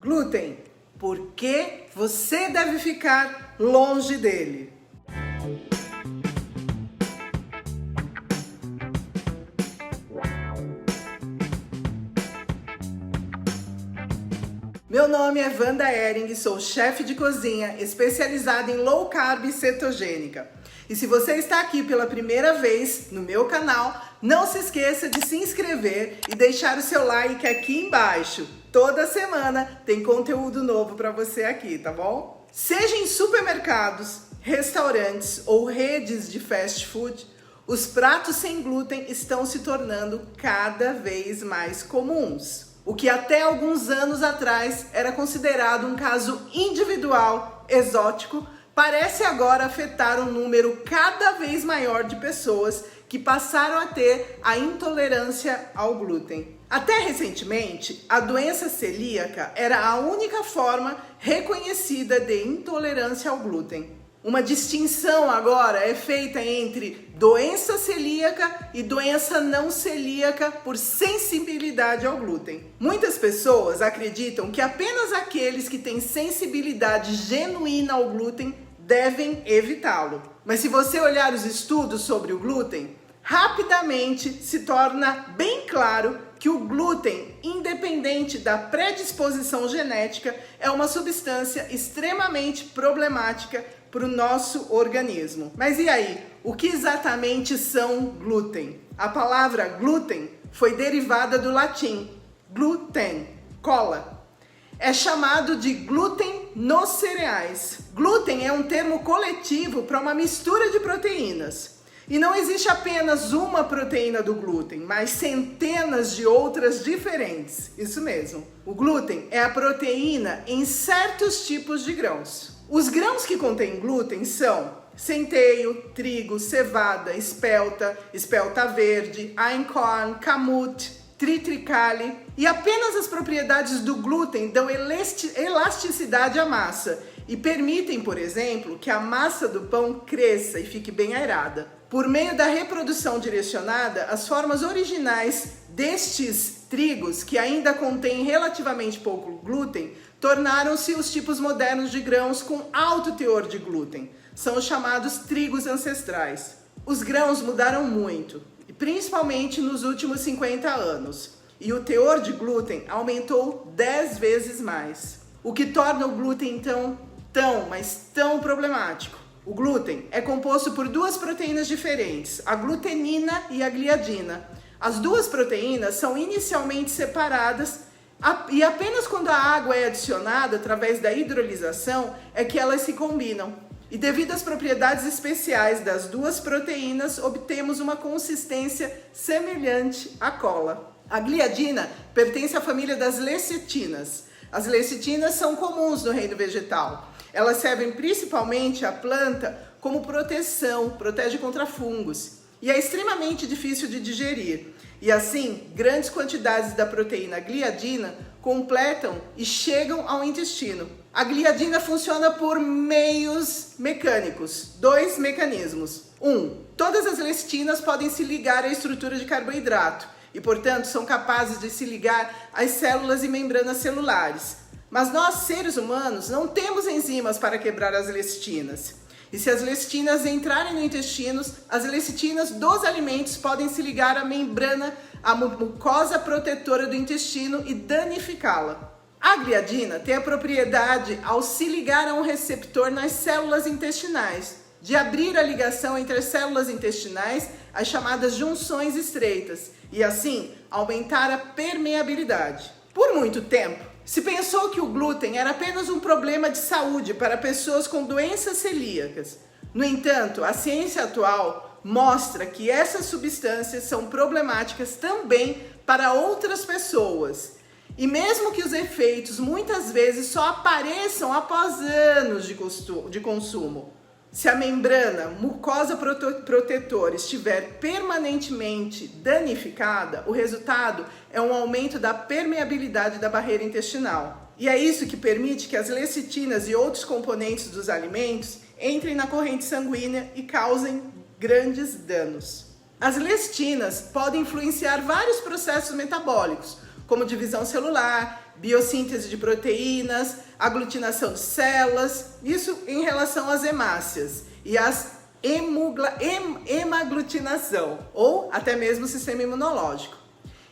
Glúten, por que você deve ficar longe dele? Meu nome é Wanda Ehring, sou chefe de cozinha especializada em low carb e cetogênica. E se você está aqui pela primeira vez no meu canal, não se esqueça de se inscrever e deixar o seu like aqui embaixo. Toda semana tem conteúdo novo para você aqui, tá bom? Seja em supermercados, restaurantes ou redes de fast food, os pratos sem glúten estão se tornando cada vez mais comuns. O que até alguns anos atrás era considerado um caso individual, exótico, parece agora afetar um número cada vez maior de pessoas que passaram a ter a intolerância ao glúten. Até recentemente, a doença celíaca era a única forma reconhecida de intolerância ao glúten. Uma distinção agora é feita entre doença celíaca e doença não celíaca por sensibilidade ao glúten. Muitas pessoas acreditam que apenas aqueles que têm sensibilidade genuína ao glúten devem evitá-lo. Mas se você olhar os estudos sobre o glúten, rapidamente se torna bem claro que o glúten, independente da predisposição genética, é uma substância extremamente problemática para o nosso organismo. Mas e aí? O que exatamente são glúten? A palavra glúten foi derivada do latim gluten, cola. É chamado de glúten nos cereais. Glúten é um termo coletivo para uma mistura de proteínas. E não existe apenas uma proteína do glúten, mas centenas de outras diferentes. Isso mesmo. O glúten é a proteína em certos tipos de grãos. Os grãos que contêm glúten são centeio, trigo, cevada, espelta, espelta verde, einkorn, kamut, triticale. E apenas as propriedades do glúten dão elasticidade à massa e permitem, por exemplo, que a massa do pão cresça e fique bem aerada. Por meio da reprodução direcionada, as formas originais destes trigos, que ainda contêm relativamente pouco glúten, tornaram-se os tipos modernos de grãos com alto teor de glúten. São os chamados trigos ancestrais. Os grãos mudaram muito, principalmente nos últimos 50 anos, e o teor de glúten aumentou 10 vezes mais, o que torna o glúten então tão problemático. O glúten é composto por duas proteínas diferentes, a glutenina e a gliadina. As duas proteínas são inicialmente separadas e apenas quando a água é adicionada através da hidrolisação é que elas se combinam. E devido às propriedades especiais das duas proteínas, obtemos uma consistência semelhante à cola. A gliadina pertence à família das lecitinas. As lecitinas são comuns no reino vegetal. Elas servem principalmente à planta como proteção, protege contra fungos. E é extremamente difícil de digerir. E assim, grandes quantidades da proteína gliadina completam e chegam ao intestino. A gliadina funciona por meios mecânicos, dois mecanismos. Todas as lecitinas podem se ligar à estrutura de carboidrato e, portanto, são capazes de se ligar às células e membranas celulares. Mas nós, seres humanos, não temos enzimas para quebrar as lecitinas. E se as lecitinas entrarem no intestino, as lecitinas dos alimentos podem se ligar à membrana, à mucosa protetora do intestino e danificá-la. A gliadina tem a propriedade, ao se ligar a um receptor nas células intestinais, de abrir a ligação entre as células intestinais, as chamadas junções estreitas, e assim aumentar a permeabilidade. Por muito tempo, se pensou que o glúten era apenas um problema de saúde para pessoas com doenças celíacas. No entanto, a ciência atual mostra que essas substâncias são problemáticas também para outras pessoas. E mesmo que os efeitos muitas vezes só apareçam após anos de consumo, se a membrana mucosa protetora estiver permanentemente danificada, o resultado é um aumento da permeabilidade da barreira intestinal. E é isso que permite que as lecitinas e outros componentes dos alimentos entrem na corrente sanguínea e causem grandes danos. As lecitinas podem influenciar vários processos metabólicos, como divisão celular, biossíntese de proteínas, aglutinação de células, isso em relação às hemácias e às hemaglutinação, ou até mesmo o sistema imunológico.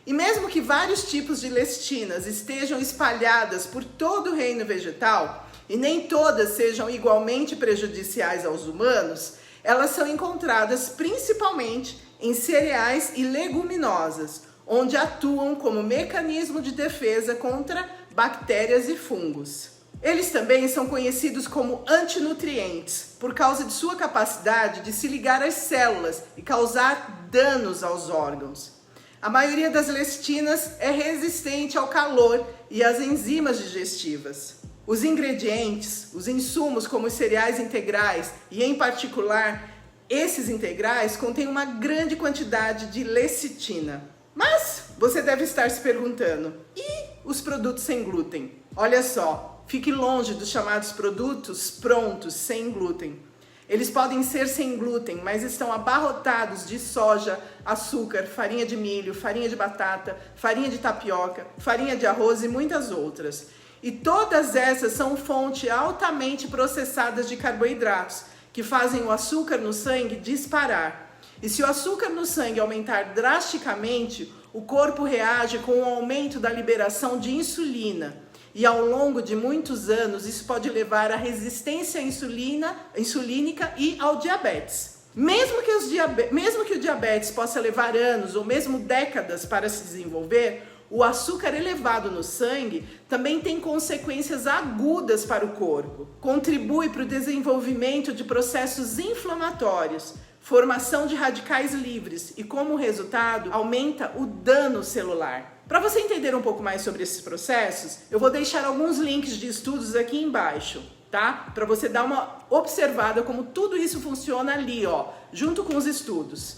E mesmo que vários tipos de lecitinas estejam espalhadas por todo o reino vegetal, e nem todas sejam igualmente prejudiciais aos humanos, elas são encontradas principalmente em cereais e leguminosas, onde atuam como mecanismo de defesa contra bactérias e fungos. Eles também são conhecidos como antinutrientes, por causa de sua capacidade de se ligar às células e causar danos aos órgãos. A maioria das lecitinas é resistente ao calor e às enzimas digestivas. Os ingredientes, os insumos como os cereais integrais e, em particular, esses integrais contêm uma grande quantidade de lecitina. Mas você deve estar se perguntando, e os produtos sem glúten? Olha só, fique longe dos chamados produtos prontos sem glúten. Eles podem ser sem glúten, mas estão abarrotados de soja, açúcar, farinha de milho, farinha de batata, farinha de tapioca, farinha de arroz e muitas outras. E todas essas são fontes altamente processadas de carboidratos, que fazem o açúcar no sangue disparar. E se o açúcar no sangue aumentar drasticamente, o corpo reage com o aumento da liberação de insulina. E ao longo de muitos anos, isso pode levar à resistência insulínica e ao diabetes. Mesmo que o diabetes possa levar anos ou mesmo décadas para se desenvolver, o açúcar elevado no sangue também tem consequências agudas para o corpo. Contribui para o desenvolvimento de processos inflamatórios, formação de radicais livres e, como resultado, aumenta o dano celular. Para você entender um pouco mais sobre esses processos, eu vou deixar alguns links de estudos aqui embaixo, tá? Para você dar uma observada como tudo isso funciona ali, ó, junto com os estudos.